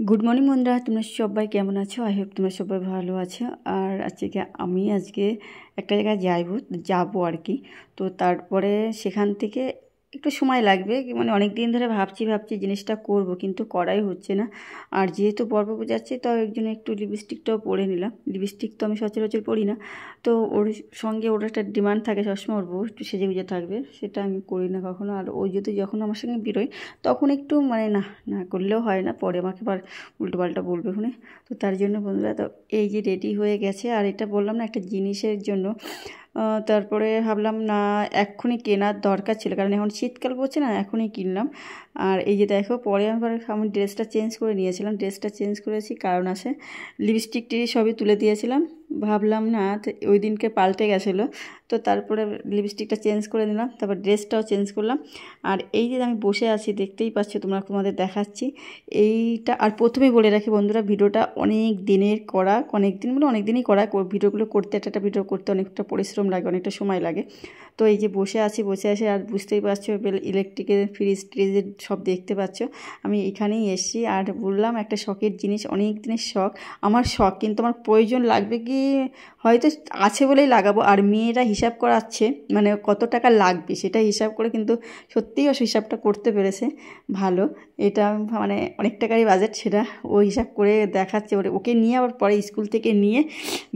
Good morning বন্ধুরা, তোমরা সবাই কেমন আছো? আই হোপ তোমরা সবাই ভালো আছো। আর আজকে একটা জায়গায় যাবো আর কি। তো তারপরে সেখান থেকে একটু সময় লাগবে, মানে অনেক দিন ধরে ভাবছি জিনিসটা করব, কিন্তু করাই হচ্ছে না। আর যেহেতু বর্বপু যাচ্ছে, তো একজন একটু লিপস্টিকটাও পরে নিলাম। লিপস্টিক তো আমি সচরাচর পরি না, তো ওর সঙ্গে ওর একটা ডিমান্ড থাকে সবসময়, ওর বউ একটু সেজে গুজে থাকবে, সেটা আমি করি না কখনো। আর ও যদি যখন আমার সঙ্গে বেরোয় তখন একটু মানে না না করলেও হয় না, পরে আমাকে আবার উল্টোপাল্টা বলবে ওখানে। তো তার জন্য বন্ধুরা, তো এই যে রেডি হয়ে গেছে। আর এটা বললাম না, একটা জিনিসের জন্য তারপরে ভাবলাম না এক্ষুনি কেনার দরকার ছিল, কারণ এখন শীতকাল পড়ছে না, এখনই কিনলাম। আর এই যে দেখো, পরে আমি ড্রেসটা চেঞ্জ করে নিয়েছিলাম। ড্রেসটা চেঞ্জ করেছি কারণ আছে, লিপস্টিকটি সবই তুলে দিয়েছিলাম, ভাবলাম না ওই দিনকে পাল্টে গেছিলো, তো তারপরে লিপস্টিকটা চেঞ্জ করে নিলাম, তারপর ড্রেসটাও চেঞ্জ করলাম। আর এই যে আমি বসে আছি, দেখতেই পাচ্ছ, তোমাদের দেখাচ্ছি এইটা। আর প্রথমেই বলে রাখি বন্ধুরা, ভিডিওটা অনেক দিনের করা, অনেক দিনই করা। ভিডিওগুলো করতে একটা ভিডিও করতে অনেকটা পরিশ্রম লাগে, অনেকটা সময় লাগে। তো এই যে বসে আছি আর বুঝতেই পারছো, ইলেকট্রিকের ফ্রিজ ট্রিজের সব দেখতে পাচ্ছ। আমি এখানেই এসেছি। আর বললাম, একটা শখের জিনিস, অনেক দিনের শখ, আমার শখ, কিন্তু আমার প্রয়োজন লাগবে কি হয়তো আছে বলেই লাগাবো। আর মেয়েরা হিসাব করাচ্ছে, মানে কত টাকা লাগবে সেটা হিসাব করে, কিন্তু সত্যিই ও হিসাবটা করতে পেরেছে ভালো। এটা মানে অনেক টাকারই বাজেট, সেটা ও হিসাব করে দেখাচ্ছে। ওকে নিয়ে আবার পরে স্কুল থেকে নিয়ে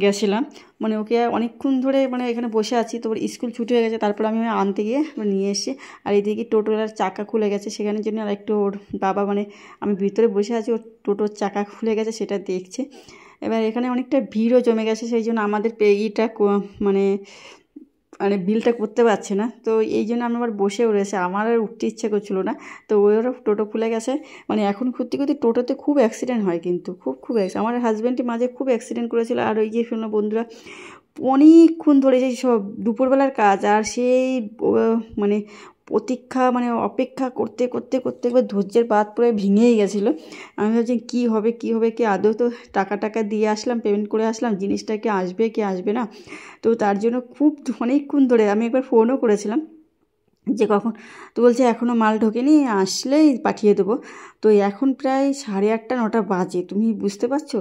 গেছিলাম, মানে ওকে অনেকক্ষণ ধরে মানে এখানে বসে আছি, তো স্কুল ছুটি হয়ে গেছে, তারপর আমি আনতে গিয়ে নিয়ে এসে। আর এদিকে টোটোর চাকা খুলে গেছে, সেখানের জন্য আর একটু ওর বাবা, মানে আমি ভিতরে বসে আছি, ওর টোটোর চাকা খুলে গেছে সেটা দেখছে। এবার এখানে অনেকটা ভিড়ও জমে গেছে, সেই জন্য আমাদের মানে মানে বিলটা করতে পারছে না। তো এই জন্য আমি আবার বসেও রয়েছে, আমার আর উঠতে ইচ্ছে করছিলো না। তো ওরও টোটো খুলে গেছে। মানে এখন সত্যি টোটোতে খুব অ্যাক্সিডেন্ট হয়, কিন্তু খুব আমার হাজব্যান্ডের মাঝে খুব অ্যাক্সিডেন্ট করেছিল। আর ওই যে শোনো বন্ধুরা, অনেকক্ষণ ধরে সেই সব দুপুরবেলার কাজ, আর সেই মানে মানে অপেক্ষা করতে একবার ধৈর্যের বাঁধ পুরো ভেঙেই গেছিলো। আমি ভাবছি কী হবে কি আদৌ তো টাকা দিয়ে আসলাম, পেমেন্ট করে আসলাম, জিনিসটা কি আসবে না। তো তার জন্য অনেকক্ষণ ধরে আমি একবার ফোনও করেছিলাম যে কখন, তো বলছে এখনও মাল ঢোকেনি, আসলেই পাঠিয়ে দেবো। তো এখন প্রায় 8:30-9টা বাজে, তুমি বুঝতে পারছো।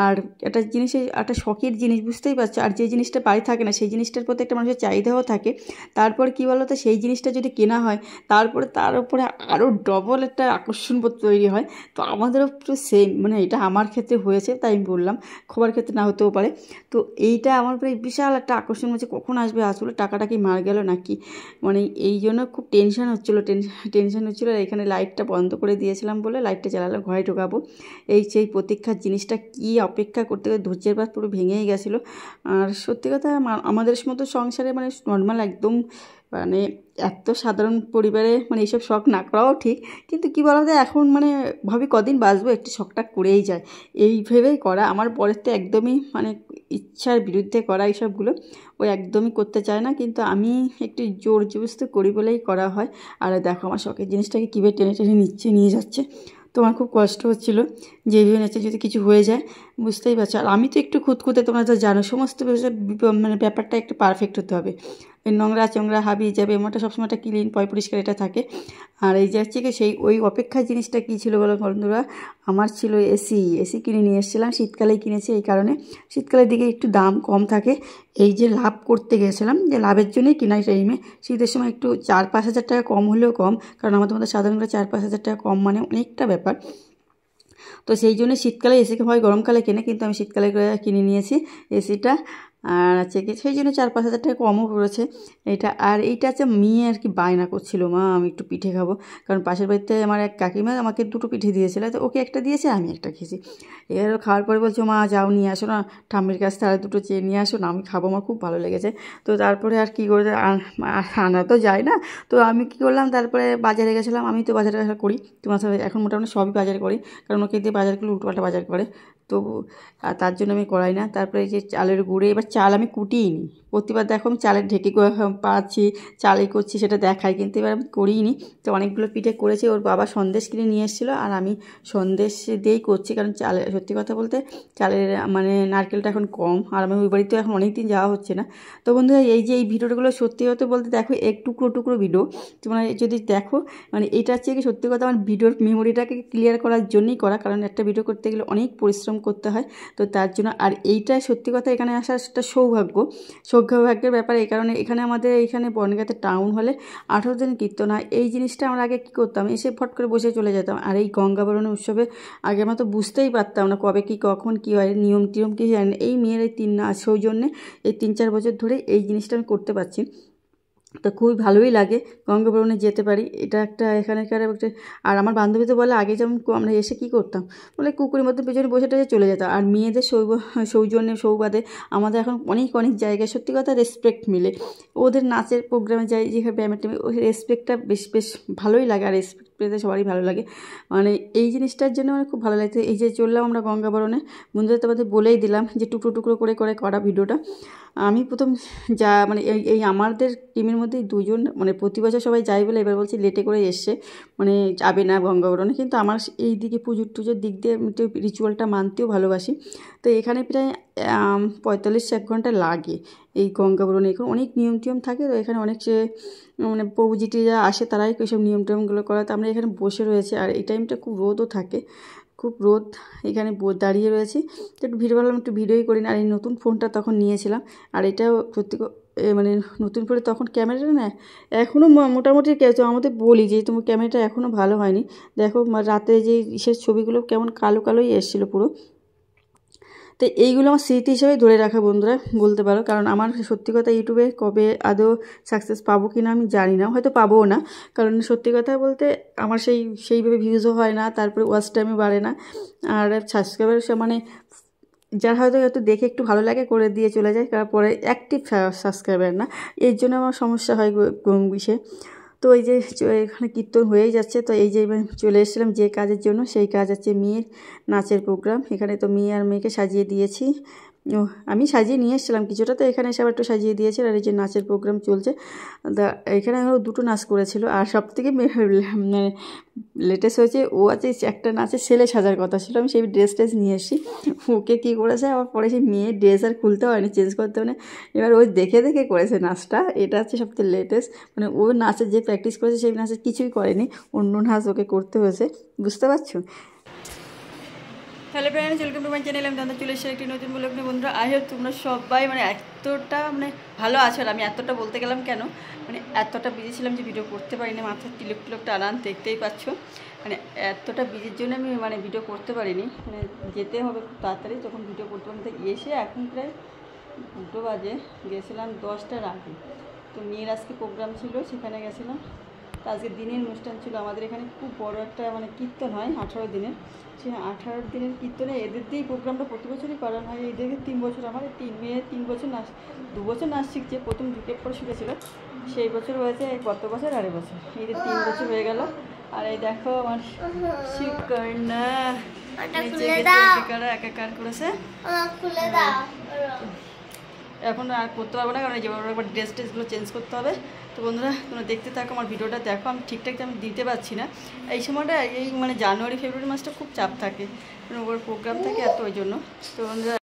আর একটা শখের জিনিস, বুঝতেই পারছো। আর যে জিনিসটা বাড়ি থাকে না, সেই জিনিসটার প্রতি একটা মানুষের চাহিদাও থাকে। তারপর কি বলো তো, সেই জিনিসটা যদি কেনা হয়, তারপরে তার উপরে আরও ডবল একটা আকর্ষণবোধ তৈরি হয়। তো আমাদেরও একটু সেম, মানে এটা আমার ক্ষেত্রে হয়েছে, তাই আমি বললাম, সবার ক্ষেত্রে না হতেও পারে। তো এইটা আমার প্রায় বিশাল একটা আকর্ষণ হচ্ছে, কখন আসবে, আসলে টাকাটা কি মার গেল নাকি, মানে এই জন্য খুব টেনশান হচ্ছিলো। আর এখানে লাইটটা বন্ধ করে দিয়েছিলাম বলে লাইটটা জ্বালালাম, ঘরে ঢোকাবো। সেই প্রতীক্ষার জিনিসটা কি অপেক্ষা করতে ধৈর্যের বাঁধ পুরো ভেঙেই গেছিলো। আর সত্যি কথা, আমাদের মতো সংসারে মানে নর্মাল একদম, মানে এত সাধারণ পরিবারে মানে এইসব শখ না করাও ঠিক, কিন্তু কী বলা যায়, এখন মানে ভাবি কদিন বাঁচবো, একটু শখটা করেই যায়, এই ভেবেই করা। আমার পরের তো একদমই মানে ইচ্ছার বিরুদ্ধে করা এইসবগুলো, ও একদমই করতে চায় না, কিন্তু আমি একটু জোর জবরদস্তি করি বলেই করা হয়। আর দেখো আমার শখের জিনিসটাকে কীভাবে টেনে নিয়ে যাচ্ছে। তো আমার খুব কষ্ট হচ্ছিলো যে এইভাবে নেচে যদি কিছু হয়ে যায়, বুঝতেই পারছো। আর আমি তো একটু খুঁতখুঁতে, তোমরা তো জানো, সমস্ত মানে ব্যাপারটা একটু পারফেক্ট হতে হবে। নোংরা চোংরা হাবি যাবে, এমনটা সবসময় একটা ক্লিন পরিষ্কার এটা থাকে। আর এই যে হচ্ছে কি, সেই ওই অপেক্ষার জিনিসটা কী ছিল বলো বন্ধুরা, আমার ছিল এসি কিনে নিয়ে এসেছিলাম, শীতকালেই কিনেছি এই কারণে, শীতকালের দিকে একটু দাম কম থাকে। এই যে লাভ করতে গেছিলাম, যে লাভের জন্যই কিনাই টাইমে, শীতের সময় একটু 4-5 হাজার টাকা কম হলেও কম, কারণ আমাদের মধ্যে সাধারণত 4-5 হাজার টাকা কম মানে অনেকটা ব্যাপার। তো সেই জন্য শীতকালে এসিকে হয় গরমকালে কেনে, কিন্তু আমি শীতকালে কিনে নিয়েছি এসিটা। আর হচ্ছে কি, সেই জন্য 4-5 হাজার টাকা কমও পড়েছে এটা। আর এইটা হচ্ছে মেয়ে আর কি বায়না করছিল, মা আমি একটু পিঠে খাবো, কারণ পাশের বাড়িতে আমার এক কাকিমা আমাকে 2টো পিঠে দিয়েছিল, তো ওকে একটা দিয়েছে, আমি একটা খেয়েছি। এবার খাওয়ার পরে বলছো, মা যাও নিয়ে আসো না ঠাম্মির কাছ থেকে আর 2টো চেয়ে নিয়ে আসো না, আমি খাবো, আমার খুব ভালো লেগেছে। তো তারপরে আর কী করে, আনা তো যায় না। তো আমি কী করলাম, তারপরে বাজারে গেছিলাম, আমি তো বাজারে করি, তোমার সাথে এখন মোটামুটি সবই বাজার করি, কারণ ওকে দিয়ে বাজারগুলো উল্টোপাল্টা বাজার করে। তো তার জন্য আমি করাই না। তারপরে এই যে চালের গুঁড়ে, এবার চাল আমি কুটিই নি, প্রতিবার দেখো আমি চালের ঢেকে পাচ্ছি চালই করছি সেটা দেখাই, কিন্তু এবার আমি করিই নি। তো অনেকগুলো পিঠে করেছি, ওর বাবা সন্দেশ কিনে নিয়ে এসেছিলো আর আমি সন্দেশ দিয়েই করছি, কারণ চালের সত্যি কথা বলতে চালের মানে নারকেলটা এখন কম, আর আমি ওই বাড়িতে এখন অনেক দিন যাওয়া হচ্ছে না। তো বন্ধুরা এই যে এই ভিডিওগুলো সত্যি হতে বলতে দেখো এক টুকরো টুকরো ভিডিও, তোমরা যদি দেখো মানে এটা হচ্ছে কি সত্যি কথা আমার ভিডিওর মেমোরিটাকে ক্লিয়ার করার জন্যই করা, কারণ একটা ভিডিও করতে গেলে অনেক পরিশ্রম করতে হয়, তো তার জন্য। আর এইটাই সত্যি কথা এখানে আসার একটা সৌভাগ্যের ব্যাপার, এই কারণে এখানে আমাদের এইখানে বনগাঁতে টাউন হলে 18 দিন কীর্তন হয়। এই জিনিসটা আমরা আগে কী করতাম, এসে ফট করে বসে চলে যেতাম, আর এই গঙ্গাবরণের উৎসবে আগে আমরা তো বুঝতেই পারতাম না কবে কী কখন কী হয়, নিয়ম টিয়ম কিছু জানি না। এই মেয়ের এই সৌজন্যে এই 3-4 বছর ধরে এই জিনিসটা আমি করতে পারছি, তো খুবই ভালোই লাগে গঙ্গাবরণে যেতে পারি। এটা একটা এখানকার একটা, আর আমার বান্ধবী তো বলে আগে যেমন আমরা এসে কী করতাম বলে কুকুরের মধ্যে পেছনে বসে টসে চলে যেতাম, আর মেয়েদের সৌজন্যে সৌবাদে আমাদের এখন অনেক জায়গায় সত্যি কথা রেসপেক্ট মিলে। ওদের নাচের প্রোগ্রামে যাই, যেখানে ব্যায়ামের টাইমে ওই রেসপেক্টটা বেশ ভালোই লাগে, আর রেসপেক্ট পেতে সবারই ভালো লাগে। মানে এই জিনিসটার জন্য আমার খুব ভালো লাগছে। এই যে চললাম আমরা গঙ্গাবরণে, বন্ধুদের তোমাদের বলেই দিলাম যে টুকরো টুকরো করে করা ভিডিওটা। আমি প্রথম যা মানে এই আমাদের টিমের মধ্যে 2জন মানে প্রতি বছর সবাই যাই বলে এবার বলছি লেটে করে এসছে, মানে যাবে না গঙ্গাবরণে, কিন্তু আমার এই দিকে পুজোর দিক দিয়ে আমি তো রিচুয়ালটা মানতেও ভালোবাসি। তো এখানে প্রায় 45-1 ঘন্টা লাগে এই গঙ্গাবরণে, এখন অনেক নিয়ম টিয়ম থাকে, তো এখানে অনেক মানে প্রভুজিটি যারা আসে তারাই এইসব নিয়ম টিয়মগুলো করে। তো আমরা এখানে বসে রয়েছে, আর এই টাইমটা খুব রোদও থাকে, খুব রোদ, এখানে দাঁড়িয়ে রয়েছি। তো একটু ভাবলাম একটু ভিডিওই করি না। আর এই নতুন ফোনটা তখন নিয়েছিলাম, আর এটাও সত্যি মানে নতুন ফোনে তখন ক্যামেরাটা না এখনও মোটামুটি আমাদের বলি যে তোমার ক্যামেরাটা এখনও ভালো হয়নি। দেখো রাতে যে বিশেষ ছবিগুলো কেমন কালোই এসেছিলো পুরো। তো এইগুলো আমার স্মৃতি হিসেবে ধরে রাখা বন্ধুরা বলতে পারো, কারণ আমার সত্যি কথা ইউটিউবে কবে আদৌ সাকসেস পাবো কি না আমি জানি না, হয়তো পাবোও না, কারণ সত্যি কথা বলতে আমার সেইভাবে ভিউজও হয় না, তারপরে ওয়াচ টাইমও বাড়ে না, আর সাবস্ক্রাইবার মানে যারা হয়তো দেখে একটু ভালো লাগে করে দিয়ে চলে যায়, তারপরে অ্যাক্টিভ সাবস্ক্রাইবার না, এর জন্য আমার সমস্যা হয় বিষয়ে। তো এই যে এখানে কীর্তন হয়েই যাচ্ছে, তো এই যে চলে এসেছিলাম যে কাজের জন্য, সেই কাজ হচ্ছে মেয়ের নাচের প্রোগ্রাম। এখানে তো মেয়ে আর মেয়েকে সাজিয়ে দিয়েছি, আমি সাজিয়ে নিয়ে এসেছিলাম কিছুটা, তো এখানে এসে আবার একটু সাজিয়ে দিয়েছে। আর এই যে নাচের প্রোগ্রাম চলছে, এখানে 2টো নাচ করেছিল, আর সবথেকে মানে লেটেস্ট হয়েছে ও আছে একটা নাচে ছেলে সাজার কথা ছিল, আমি সেই ড্রেস নিয়ে এসেছি। ওকে কী করেছে আবার পরে সেই মেয়ের ড্রেস আর খুলতে হয়নি, চেঞ্জ করতে হয়নি, এবার ওই দেখে করেছে নাচটা। এটা হচ্ছে সবথেকে লেটেস্ট, মানে ও নাচের যে প্র্যাকটিস করেছে সেই নাচের কিছুই করেনি, অন্য নাচ ওকে করতে হয়েছে, বুঝতে পারছো। Hello friends, welcome to my channel. আমি দাদা চলে এসেছি একটি নতুন ব্লগ নিয়ে। বন্ধুরা আই হোপ তোমরা সবাই মানে এতটা মানে ভালো আছো। আর আমি এতটা বলতে গেলাম কেন, মানে এতটা বিজি ছিলাম যে ভিডিও করতে পারিনি, মাথার তিলক টানান দেখতেই পাচ্ছ, মানে এতটা বিজির জন্য আমি মানে ভিডিও করতে পারিনি, মানে যেতে হবে খুব তাড়াতাড়ি, তখন ভিডিও করতে পারতে এসে এখন প্রায় 2টো বাজে, গেছিলাম 10টার আগে। তো মেয়ের আজকে প্রোগ্রাম ছিল, সেখানে গেছিলাম। তো আজকে দিনের অনুষ্ঠান ছিল আমাদের এখানে, খুব বড় একটা মানে কীর্তন হয় 18 দিনের, সেই 18 দিনের কীর্তনে এদের দিয়েই প্রোগ্রামটা প্রতি বছরই করানো হয়। এদেরকে 3 বছর, আমার 3 মেয়ে 3 বছর নাচ, 2 বছর নাচ শিখছে, প্রথম ঢুকে পরে শিখেছিল, সেই বছর হয়েছে গত বছর, 2.5 বছর, এদের 3 বছর হয়ে গেল। আর এই দেখো আমার শিবকর্ণা একাকার করেছে, এখন আর করতে পারবো না, কারণ এই যে একবার ড্রেসগুলো চেঞ্জ করতে হবে। তো বন্ধুরা তোমরা দেখতে থাকো, আমার ভিডিওটা দেখো। আমি ঠিকঠাক আমি দিতে পারছি না এই সময়টা, এই মানে জানুয়ারি ফেব্রুয়ারি মাসটা খুব চাপ থাকে, ওর প্রোগ্রাম থাকে এত, ওই জন্য। তো বন্ধুরা